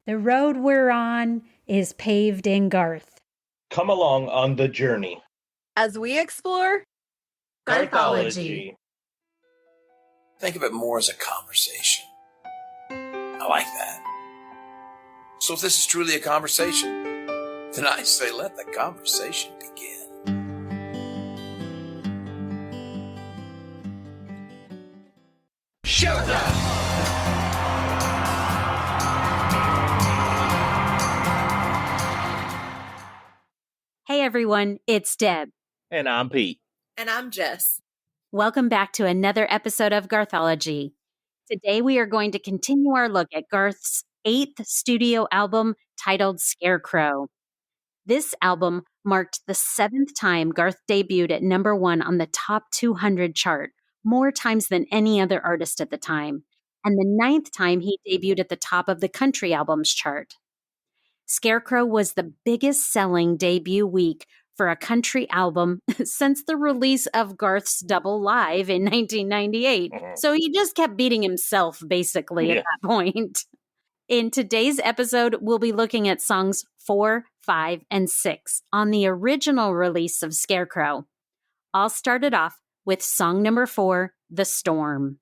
The road we're on is paved in Garth. Come along on the journey as we explore Garthology. Think of it more as a conversation. I like that. So if this is truly a conversation, then I say let the conversation begin. Showtime! Hey everyone, it's Deb. And I'm Pete. And I'm Jess. Welcome back to another episode of Garthology. Today we are going to continue our look at Garth's 8th studio album titled Scarecrow. This album marked the 7th time Garth debuted at number 1 on the top 200 chart, more times than any other artist at the time, and the 9th time he debuted at the top of the country albums chart. Scarecrow was the biggest selling debut week for a country album since the release of Garth's Double Live in 1998. So he just kept beating himself, basically, at that point. In today's episode, we'll be looking at songs 4, 5, and 6 on the original release of Scarecrow. I'll start it off with song number 4, The Storm.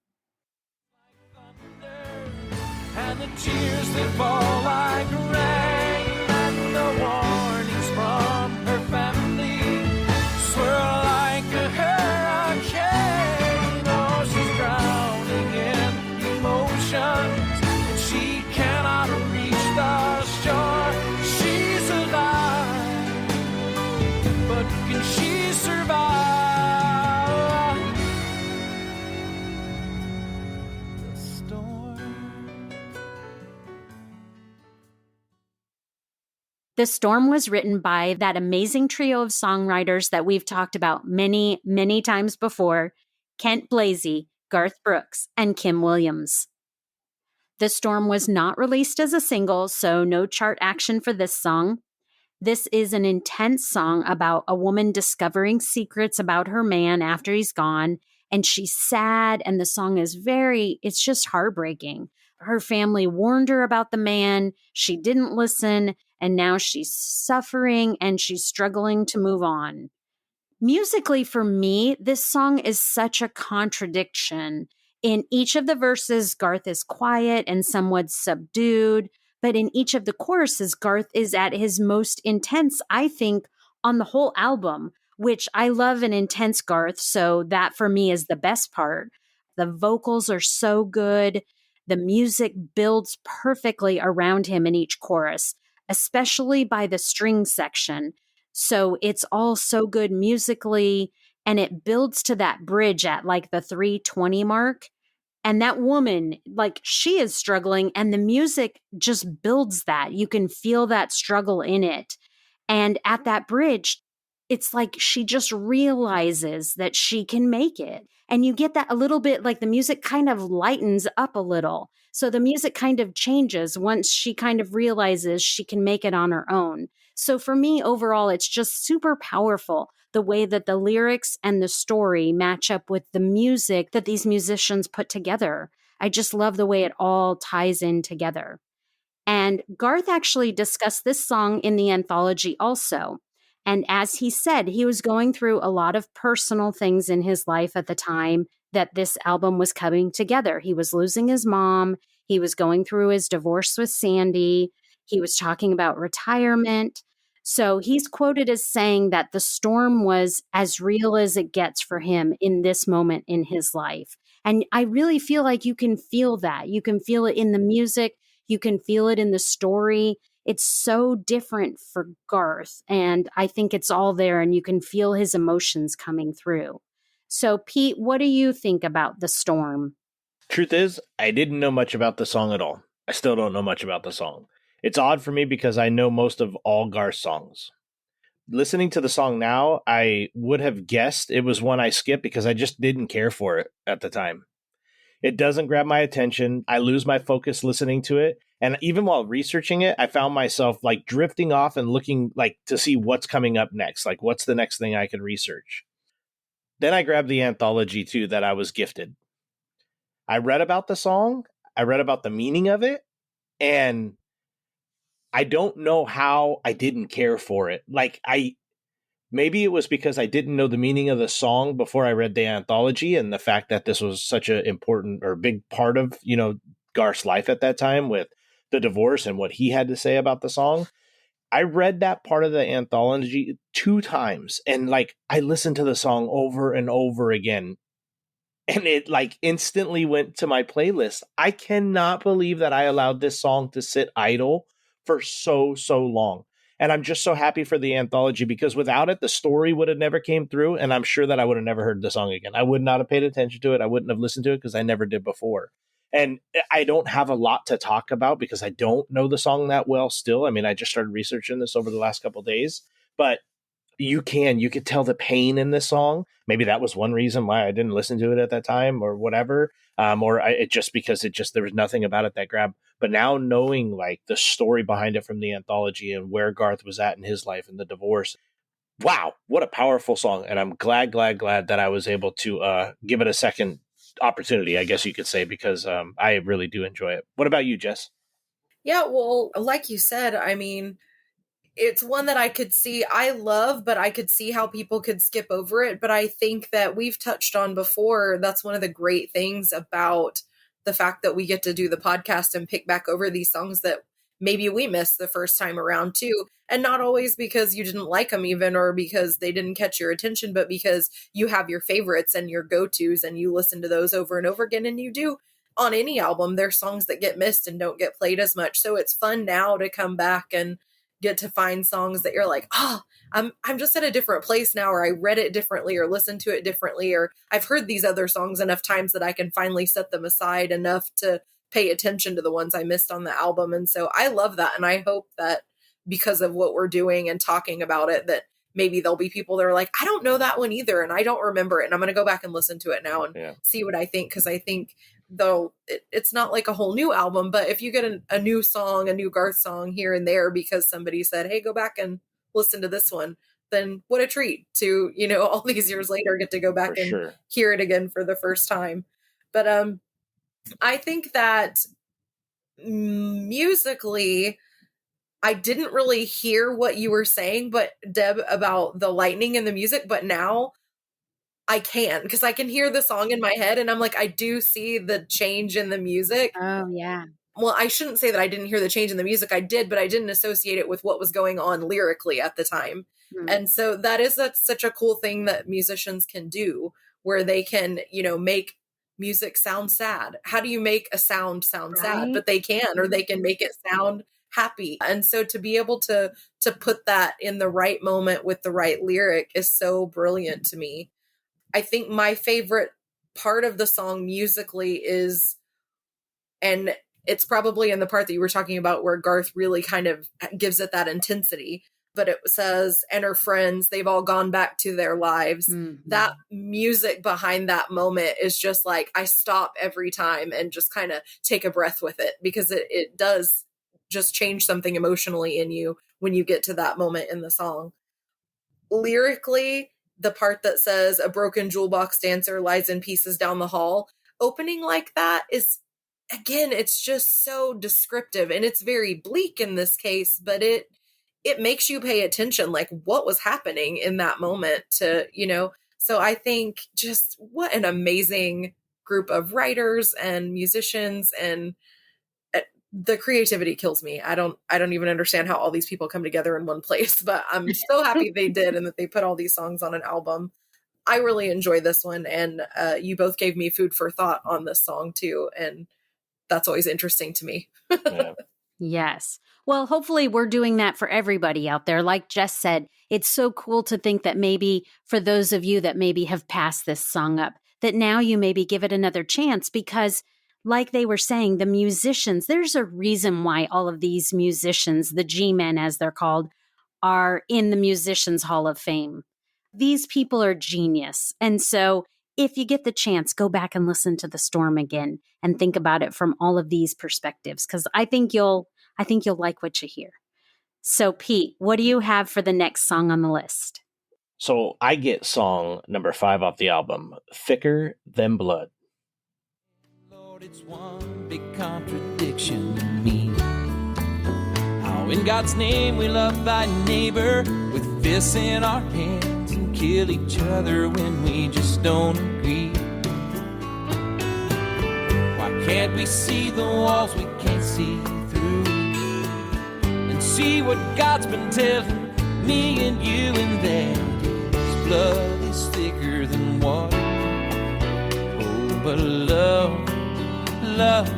And the tears that fall like rain, and the warnings from her family swirl like a hurricane. Oh, she's drowning in emotions, and she cannot reach the shore. She's alive, but can she survive the storm? The Storm was written by that amazing trio of songwriters that we've talked about many, many times before, Kent Blasey, Garth Brooks, and Kim Williams. The Storm was not released as a single, so no chart action for this song. This is an intense song about a woman discovering secrets about her man after he's gone, and she's sad, and the song is it's just heartbreaking. Her family warned her about the man, she didn't listen, and now she's suffering and she's struggling to move on. Musically, for me, this song is such a contradiction. In each of the verses, Garth is quiet and somewhat subdued, but in each of the choruses, Garth is at his most intense, I think, on the whole album, which I love an intense Garth, so that for me is the best part. The vocals are so good. The music builds perfectly around him in each chorus, especially by the string section. So it's all so good musically, and it builds to that bridge at like the 3:20 mark. And that woman, like, she is struggling, and the music just builds that. You can feel that struggle in it. And at that bridge, it's like she just realizes that she can make it. And you get that a little bit, like the music kind of lightens up a little. So the music kind of changes once she kind of realizes she can make it on her own. So for me, overall, it's just super powerful, the way that the lyrics and the story match up with the music that these musicians put together. I just love the way it all ties in together. And Garth actually discussed this song in the anthology also. And as he said, he was going through a lot of personal things in his life at the time that this album was coming together. He was losing his mom. He was going through his divorce with Sandy. He was talking about retirement. So he's quoted as saying that the storm was as real as it gets for him in this moment in his life. And I really feel like you can feel that. You can feel it in the music. You can feel it in the story. It's so different for Garth, and I think it's all there, and you can feel his emotions coming through. So, Pete, what do you think about The Storm? Truth is, I didn't know much about the song at all. I still don't know much about the song. It's odd for me because I know most of all Garth's songs. Listening to the song now, I would have guessed it was one I skipped because I just didn't care for it at the time. It doesn't grab my attention. I lose my focus listening to it. And even while researching it, I found myself like drifting off and looking like to see what's coming up next. Like, what's the next thing I could research? Then I grabbed the anthology too that I was gifted. I read about the song. I read about the meaning of it. And I don't know how I didn't care for it. Like, maybe it was because I didn't know the meaning of the song before I read the anthology, and the fact that this was such an important or big part of, Garth's life at that time with the divorce and what he had to say about the song. I read that part of the anthology 2 times, and like I listened to the song over and over again, and it like instantly went to my playlist. I cannot believe that I allowed this song to sit idle for so long. And I'm just so happy for the anthology, because without it, the story would have never came through. And I'm sure that I would have never heard the song again. I would not have paid attention to it. I wouldn't have listened to it because I never did before. And I don't have a lot to talk about because I don't know the song that well still. I mean, I just started researching this over the last couple of days, but you could tell the pain in this song. Maybe that was one reason why I didn't listen to it at that time or whatever. It just because there was nothing about it that grabbed. But now knowing like the story behind it from the anthology and where Garth was at in his life and the divorce, wow, what a powerful song. And I'm glad that I was able to give it a second opportunity, I guess you could say, because I really do enjoy it. What about you, Jess? Yeah, well, like you said, I mean, it's one that I could see I love, but I could see how people could skip over it. But I think that we've touched on before, that's one of the great things about the fact that we get to do the podcast and pick back over these songs that maybe we missed the first time around too. And not always because you didn't like them even, or because they didn't catch your attention, but because you have your favorites and your go-tos and you listen to those over and over again. And you do on any album, there's songs that get missed and don't get played as much. So it's fun now to come back and get to find songs that you're like, oh, I'm just at a different place now, or I read it differently or listened to it differently, or I've heard these other songs enough times that I can finally set them aside enough to pay attention to the ones I missed on the album. And so I love that. And I hope that because of what we're doing and talking about it, that maybe there'll be people that are like, I don't know that one either, and I don't remember it, and I'm going to go back and listen to it now and see what I think. Because I think, though it's not like a whole new album, but if you get a new song, a new Garth song here and there because somebody said, hey, go back and listen to this one, then what a treat to, all these years later get to go back and hear it again for the first time. But I think that musically, I didn't really hear what you were saying, but Deb, about the lightning in the music, but now I can, because I can hear the song in my head and I'm like, I do see the change in the music. Oh, yeah. Well, I shouldn't say that I didn't hear the change in the music. I did, but I didn't associate it with what was going on lyrically at the time. Mm-hmm. And so that's such a cool thing that musicians can do, where they can, make music sound sad. How do you make a sound sad? But they can, or they can make it sound happy. And so to be able to put that in the right moment with the right lyric is so brilliant to me. I think my favorite part of the song musically is, and it's probably in the part that you were talking about where Garth really kind of gives it that intensity, but it says, and her friends, they've all gone back to their lives. Mm-hmm. That music behind that moment is just like, I stop every time and just kind of take a breath with it, because it does just change something emotionally in you when you get to that moment in the song. Lyrically, the part that says a broken jewel box dancer lies in pieces down the hall, opening like that is, again, it's just so descriptive, and it's very bleak in this case, but it makes you pay attention, like what was happening in that moment to, so I think just what an amazing group of writers and musicians, and the creativity kills me. I don't even understand how all these people come together in one place, but I'm so happy they did, and that they put all these songs on an album. I really enjoy this one, and you both gave me food for thought on this song too, and that's always interesting to me. Yeah. Yes. Well, hopefully we're doing that for everybody out there. Like Jess said, it's so cool to think that maybe for those of you that maybe have passed this song up, that now you maybe give it another chance, because like they were saying, the musicians, there's a reason why all of these musicians, the G-men as they're called, are in the Musicians Hall of Fame. These people are genius. And so if you get the chance, go back and listen to The Storm again and think about it from all of these perspectives, because I think you'll like what you hear. So Pete, what do you have for the next song on the list? So I get song number 5 off the album, Thicker Than Blood. Lord, it's one big contradiction to me. How Now in God's name we love thy neighbor with fists in our hands and kill each other when we just don't agree. Why can't we see the walls we can't see through and see what God's been telling me and you, and that his blood is thicker than water. Oh, but love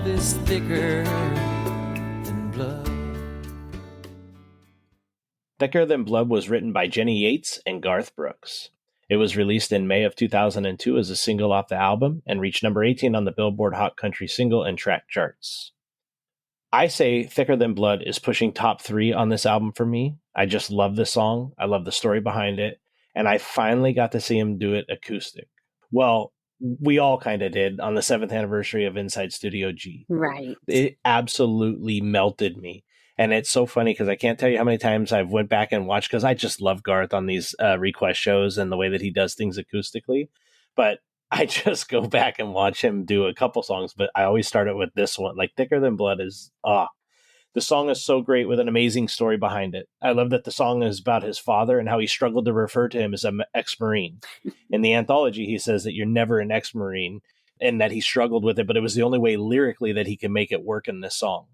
is thicker than blood. Thicker Than Blood was written by Jenny Yates and Garth Brooks. It was released in May of 2002 as a single off the album and reached number 18 on the Billboard Hot Country Single and Track charts. I say Thicker Than Blood is pushing top 3 on this album for me. I just love this song. I love the story behind it. And I finally got to see him do it acoustic. Well, we all kind of did on the 7th anniversary of Inside Studio G. Right. It absolutely melted me. And it's so funny because I can't tell you how many times I've went back and watched, because I just love Garth on these request shows and the way that he does things acoustically. But I just go back and watch him do a couple songs, but I always start it with this one. Like Thicker Than Blood is, the song is so great with an amazing story behind it. I love that the song is about his father and how he struggled to refer to him as an ex-Marine. In the anthology, he says that you're never an ex-Marine and that he struggled with it, but it was the only way lyrically that he can make it work in this song.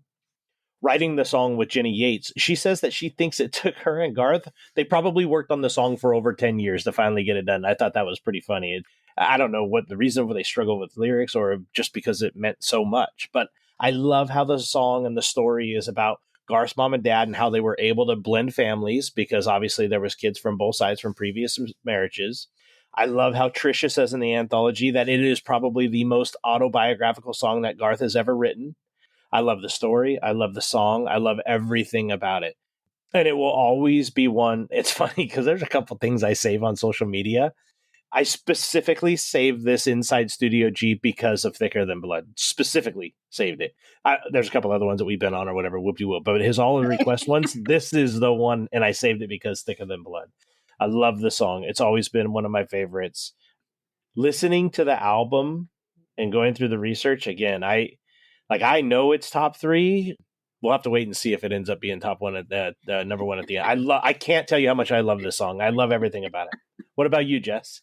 Writing the song with Jenny Yates, she says that she thinks it took her and Garth, they probably worked on the song for over 10 years to finally get it done. I thought that was pretty funny. I don't know what the reason for they struggle with lyrics or just because it meant so much, but I love how the song and the story is about Garth's mom and dad and how they were able to blend families because obviously there was kids from both sides from previous marriages. I love how Trisha says in the anthology that it is probably the most autobiographical song that Garth has ever written. I love the story. I love the song. I love everything about it. And it will always be one. It's funny because there's a couple things I save on social media. I specifically saved this Inside Studio G because of Thicker Than Blood. Specifically saved it. There's a couple other ones that we've been on or whatever, whoop-de-whoop. But his all the request ones, this is the one, and I saved it because Thicker Than Blood. I love the song. It's always been one of my favorites. Listening to the album and going through the research, again, I know it's top 3. We'll have to wait and see if it ends up being top 1 at the number 1 at the end. I can't tell you how much I love this song. I love everything about it. What about you, Jess?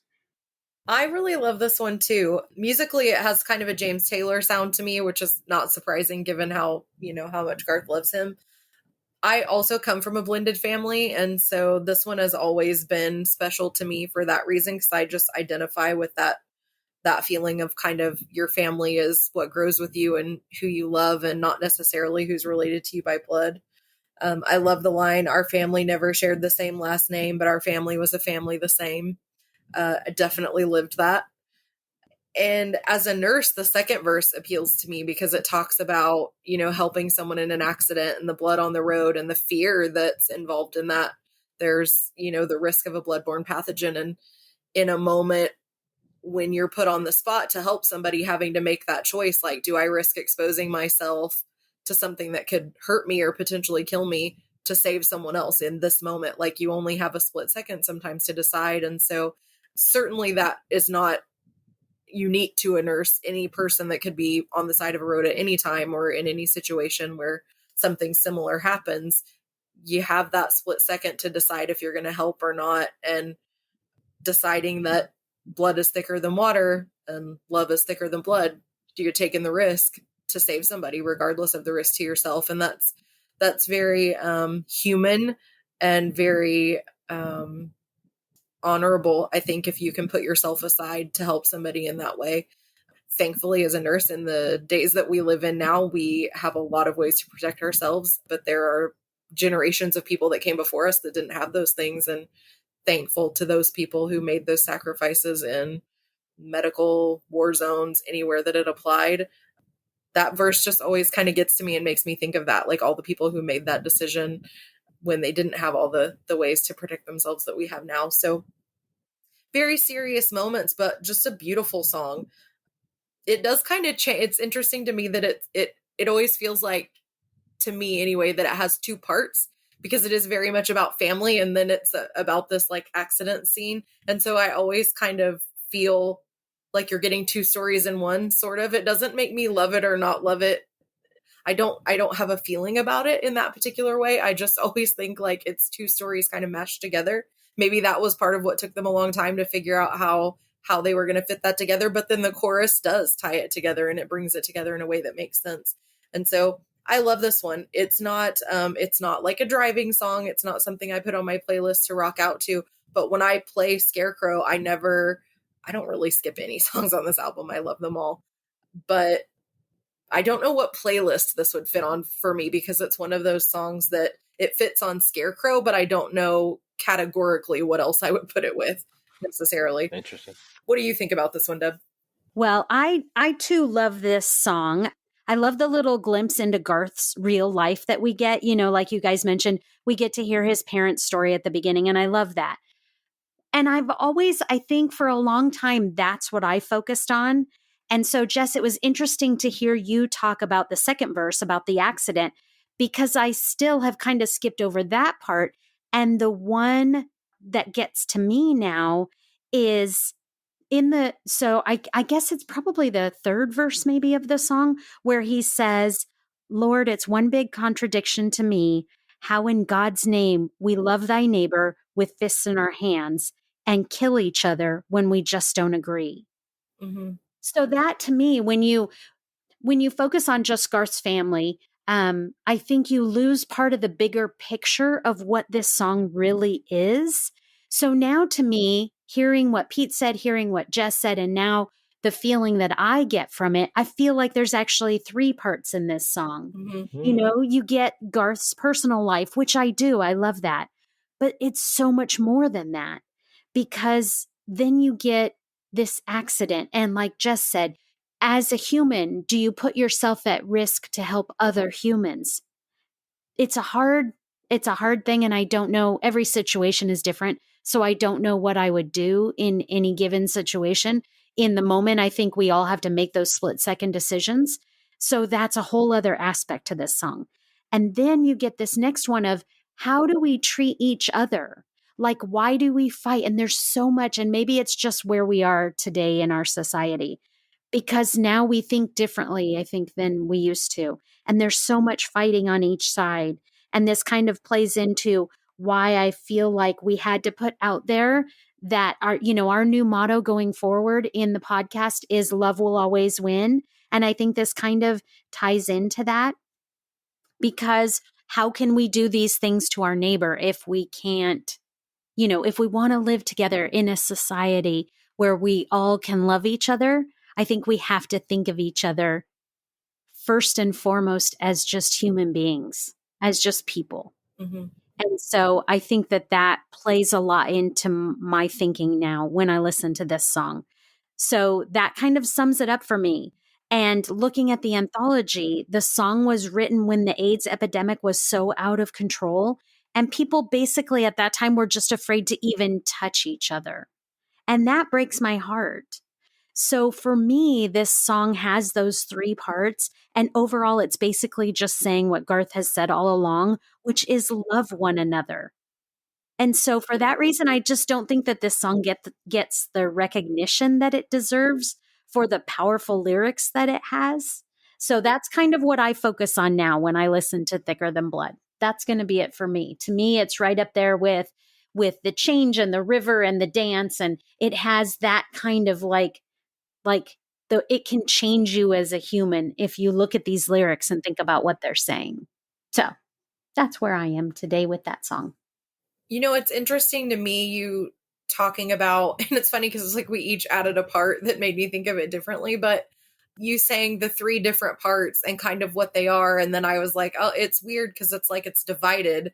I really love this one too. Musically, it has kind of a James Taylor sound to me, which is not surprising given how much Garth loves him. I also come from a blended family, and so this one has always been special to me for that reason, because I just identify with that feeling of kind of your family is what grows with you and who you love and not necessarily who's related to you by blood. I love the line, our family never shared the same last name, but our family was a family the same. I definitely lived that. And as a nurse, the second verse appeals to me because it talks about, helping someone in an accident and the blood on the road and the fear that's involved in that. There's, the risk of a bloodborne pathogen. And in a moment when you're put on the spot to help somebody having to make that choice, like, do I risk exposing myself to something that could hurt me or potentially kill me to save someone else in this moment? Like, you only have a split second sometimes to decide. And so certainly that is not unique to a nurse. Any person that could be on the side of a road at any time or in any situation where something similar happens, you have that split second to decide if you're going to help or not. And deciding that blood is thicker than water and love is thicker than blood, you're taking the risk to save somebody regardless of the risk to yourself. And that's very human and very honorable, I think, if you can put yourself aside to help somebody in that way. Thankfully, as a nurse, in the days that we live in now, we have a lot of ways to protect ourselves, but there are generations of people that came before us that didn't have those things, and thankful to those people who made those sacrifices in medical war zones, anywhere that it applied. That verse just always kind of gets to me and makes me think of that, like all the people who made that decision when they didn't have all the ways to protect themselves that we have now. So very serious moments, but just a beautiful song. It does kind of change. It's interesting to me that it always feels like, to me anyway, that it has 2 parts, because it is very much about family. And then it's about this like accident scene. And so I always kind of feel like you're getting 2 stories in one, sort of. It doesn't make me love it or not love it. I don't have a feeling about it in that particular way. I just always think like it's two stories kind of meshed together. Maybe that was part of what took them a long time to figure out how they were going to fit that together. But then the chorus does tie it together and it brings it together in a way that makes sense. And so I love this one. It's not like a driving song. It's not something I put on my playlist to rock out to. But when I play Scarecrow, I don't really skip any songs on this album. I love them all. But I don't know what playlist this would fit on for me, because it's one of those songs that it fits on Scarecrow, but I don't know categorically what else I would put it with necessarily. Interesting. What do you think about this one, Deb? Well, I too love this song. I love the little glimpse into Garth's real life that we get. You know, like you guys mentioned, we get to hear his parents' story at the beginning, and I love that. And I think for a long time, that's what I focused on. And so, Jess, it was interesting to hear you talk about the second verse about the accident, because I still have kind of skipped over that part. And the one that gets to me now is I guess it's probably the third verse maybe of the song, where he says, Lord, it's one big contradiction to me, how in God's name we love thy neighbor with fists in our hands and kill each other when we just don't agree. Mm-hmm. So that to me, when you focus on just Garth's family, I think you lose part of the bigger picture of what this song really is. So now to me, hearing what Pete said, hearing what Jess said, and now the feeling that I get from it, I feel like there's actually three parts in this song. Mm-hmm. You know, you get Garth's personal life, which I do. I love that. But it's so much more than that, because then you get this accident. And like Jess said, as a human, do you put yourself at risk to help other humans? It's a hard thing. And I don't know, every situation is different. So I don't know what I would do in any given situation. In the moment, I think we all have to make those split-second decisions. So that's a whole other aspect to this song. And then you get this next one of, how do we treat each other? Like, why do we fight? And there's so much, and maybe it's just where we are today in our society, because now we think differently, I think, than we used to. And there's so much fighting on each side. And this kind of plays into why I feel like we had to put out there that our new motto going forward in the podcast is love will always win. And I think this kind of ties into that, because how can we do these things to our neighbor if we can't, if we want to live together in a society where we all can love each other? I think we have to think of each other first and foremost as just human beings, as just people. Mm-hmm. And so I think that plays a lot into my thinking now when I listen to this song. So that kind of sums it up for me. And looking at the anthology, the song was written when the AIDS epidemic was so out of control. And people basically at that time were just afraid to even touch each other. And that breaks my heart. So for me, this song has those three parts. And overall, it's basically just saying what Garth has said all along, which is love one another. And so for that reason, I just don't think that this song gets the recognition that it deserves for the powerful lyrics that it has. So that's kind of what I focus on now when I listen to Thicker Than Blood. That's going to be it for me. To me, it's right up there with the change and the river and the dance. And it has that kind of it can change you as a human if you look at these lyrics and think about what they're saying. So that's where I am today with that song. It's interesting to me, you talking about, and it's funny because it's like we each added a part that made me think of it differently, but you saying the three different parts and kind of what they are. And then I was like, oh, it's weird because it's like it's divided,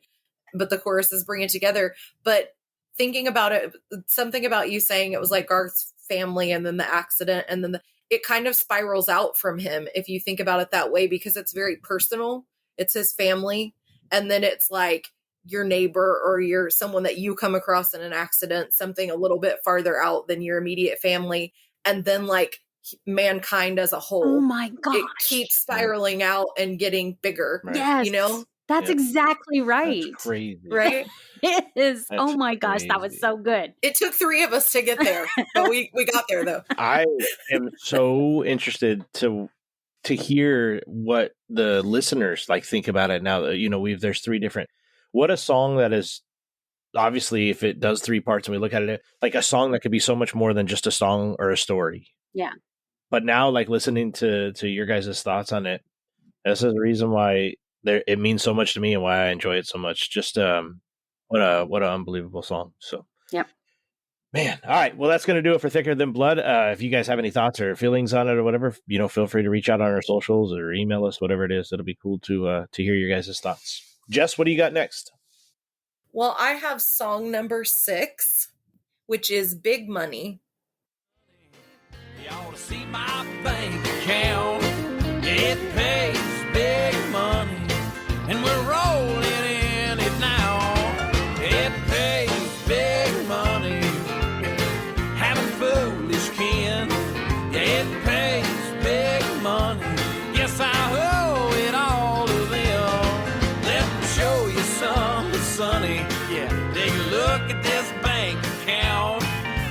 but the choruses bring it together. But thinking about it, something about you saying it was like Garth's family and then the accident and then it kind of spirals out from him if you think about it that way, because it's very personal. It's his family. And then it's like your neighbor or your someone that you come across in an accident, something a little bit farther out than your immediate family. And then like mankind as a whole. Oh my gosh. It keeps spiraling out and getting bigger. Right. Yes. That's exactly right. That's crazy. Right? It is. Oh my gosh, that was so good. It took three of us to get there, but we got there though. I am so interested to to hear what the listeners like think about it now. You know, there's 3 different. What a song that is, obviously, if it does 3 parts and we look at it like a song that could be so much more than just a song or a story. Yeah. But now, like, listening to your guys' thoughts on it, this is the reason why it means so much to me and why I enjoy it so much. Just what an unbelievable song. So yep. Man, all right. Well, that's going to do it for Thicker Than Blood. If you guys have any thoughts or feelings on it or whatever, you know, feel free to reach out on our socials or email us, whatever it is. It'll be cool to hear your guys' thoughts. Jess, what do you got next? Well, I have song number 6, which is Big Money. You ought to see my bank account. It pays big money, and we're rolling in it now. It pays big money, having foolish kin. It pays big money. Yes, I owe it all to them. Let me show you something, sonny. Yeah, take a look at this bank account.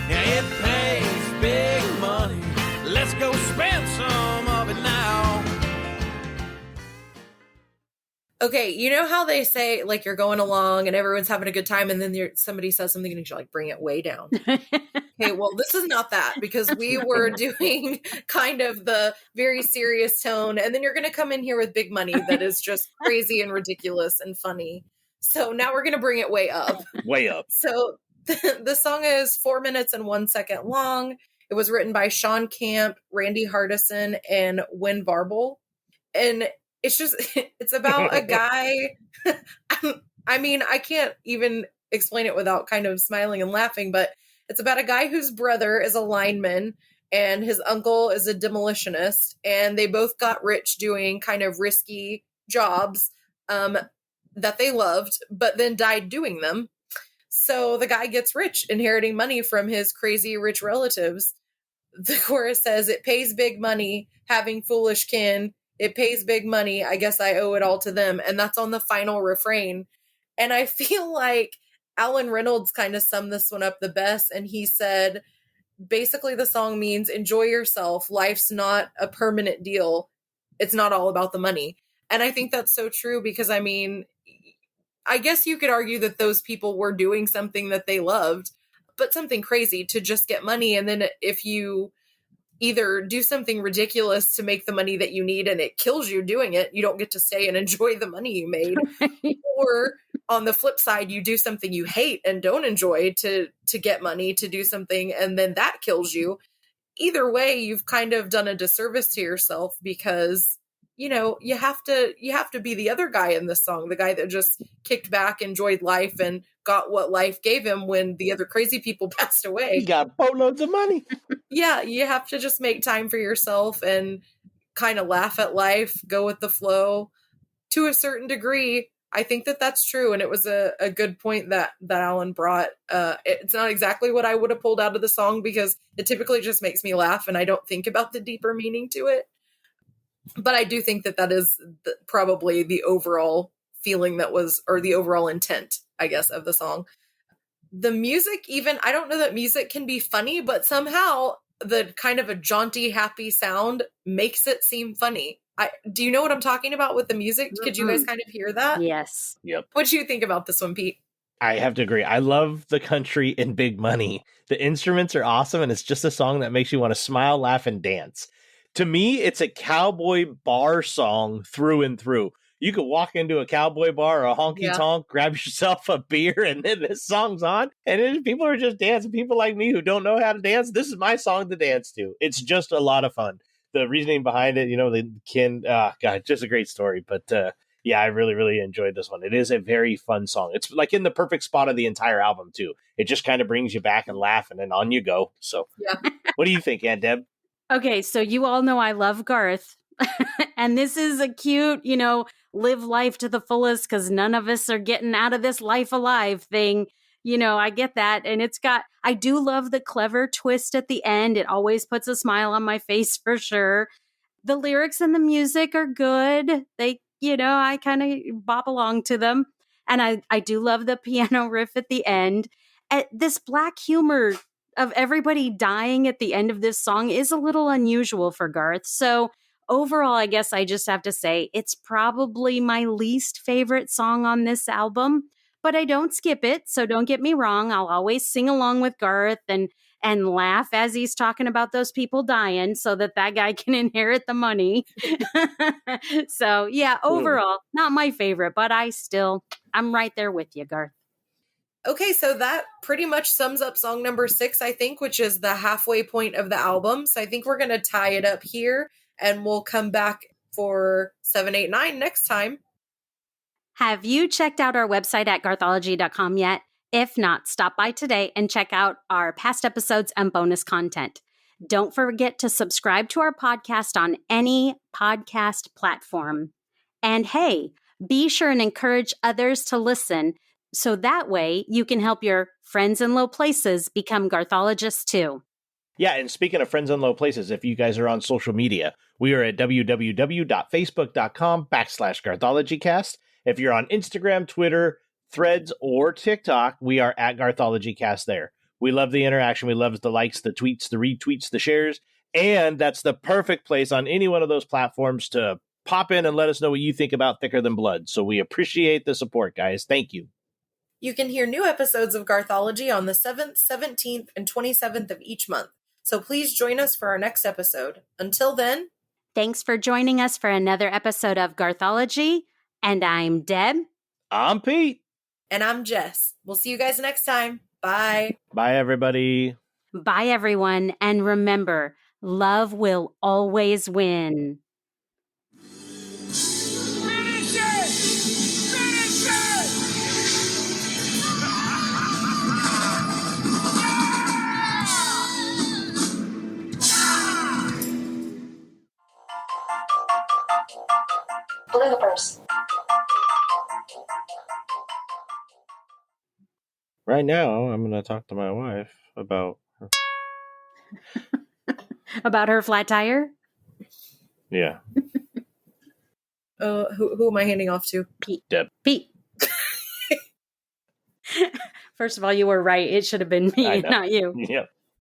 Yeah, it pays big money. Let's go spend some of it now. Okay, you know how they say, like, you're going along and everyone's having a good time, and then somebody says something and you're like, bring it way down. Okay, well, this is not that, because we were doing kind of the very serious tone, and then you're going to come in here with Big Money that is just crazy and ridiculous and funny. So now we're going to bring it way up. Way up. So the song is 4 minutes and 1 second long. It was written by Sean Camp, Randy Hardison, and Win Barble. And it's about a guy. I mean, I can't even explain it without kind of smiling and laughing, but it's about a guy whose brother is a lineman and his uncle is a demolitionist, and they both got rich doing kind of risky jobs that they loved, but then died doing them. So the guy gets rich, inheriting money from his crazy rich relatives. The chorus says, it pays big money, having foolish kin. It pays big money. I guess I owe it all to them. And that's on the final refrain. And I feel like Alan Reynolds kind of summed this one up the best. And he said, basically the song means enjoy yourself. Life's not a permanent deal. It's not all about the money. And I think that's so true, because I mean, I guess you could argue that those people were doing something that they loved, but something crazy to just get money. And then if you either do something ridiculous to make the money that you need and it kills you doing it, you don't get to stay and enjoy the money you made. Or on the flip side, you do something you hate and don't enjoy to get money to do something, and then that kills you. Either way, you've kind of done a disservice to yourself, because you know, you have to be the other guy in this song, the guy that just kicked back, enjoyed life, and got what life gave him when the other crazy people passed away. He got boatloads of money. Yeah, you have to just make time for yourself and kind of laugh at life, go with the flow to a certain degree. I think that that's true, and it was a good point that Alan brought. It's not exactly what I would have pulled out of the song, because it typically just makes me laugh and I don't think about the deeper meaning to it. But I do think that is probably the overall feeling that was, or the overall intent, I guess, of the song. The music, even, I don't know that music can be funny, but somehow the kind of a jaunty, happy sound makes it seem funny. Do you know what I'm talking about with the music? Mm-hmm. Could you guys kind of hear that? Yes. Yep. What do you think about this one, Pete? I have to agree. I love the country in Big Money. The instruments are awesome, and it's just a song that makes you want to smile, laugh, and dance. To me, it's a cowboy bar song through and through. You could walk into a cowboy bar or a honky-tonk, grab yourself a beer, and then this song's on, and then people are just dancing. People like me who don't know how to dance, this is my song to dance to. It's just a lot of fun. The reasoning behind it, you know, the kin, God, just a great story. But yeah, I really, really enjoyed this one. It is a very fun song. It's like in the perfect spot of the entire album, too. It just kind of brings you back and laugh, and then on you go. So yeah. What do you think, Aunt Deb? Okay, so you all know I love Garth. And this is a cute, you know, live life to the fullest because none of us are getting out of this life alive thing. You know, I get that. And I do love the clever twist at the end. It always puts a smile on my face for sure. The lyrics and the music are good. They, you know, I kind of bop along to them. And I do love the piano riff at the end. This black humor of everybody dying at the end of this song is a little unusual for Garth. So overall, I guess I just have to say it's probably my least favorite song on this album, but I don't skip it. So don't get me wrong. I'll always sing along with Garth and laugh as he's talking about those people dying so that guy can inherit the money. So yeah, overall, not my favorite, but I'm right there with you, Garth. Okay, so that pretty much sums up song number 6, I think, which is the halfway point of the album. So I think we're going to tie it up here, and we'll come back for 7, 8, 9 next time. Have you checked out our website at garthology.com yet? If not, stop by today and check out our past episodes and bonus content. Don't forget to subscribe to our podcast on any podcast platform. And hey, be sure and encourage others to listen so that way you can help your friends in low places become Garthologists too. Yeah, and speaking of friends in low places, if you guys are on social media, we are at www.facebook.com/GarthologyCast. If you're on Instagram, Twitter, Threads, or TikTok, we are at GarthologyCast there. We love the interaction. We love the likes, the tweets, the retweets, the shares. And that's the perfect place on any one of those platforms to pop in and let us know what you think about Thicker Than Blood. So we appreciate the support, guys. Thank you. You can hear new episodes of Garthology on the 7th, 17th, and 27th of each month. So please join us for our next episode. Until then, thanks for joining us for another episode of Garthology. And I'm Deb. I'm Pete. And I'm Jess. We'll see you guys next time. Bye. Bye, everybody. Bye, everyone. And remember, love will always win. Finish it! Finish it! Bloopers. Right now, I'm going to talk to my wife about her. About her flat tire? Yeah. Who am I handing off to? Pete. Deb. Pete. First of all, you were right. It should have been me, not you. Yep.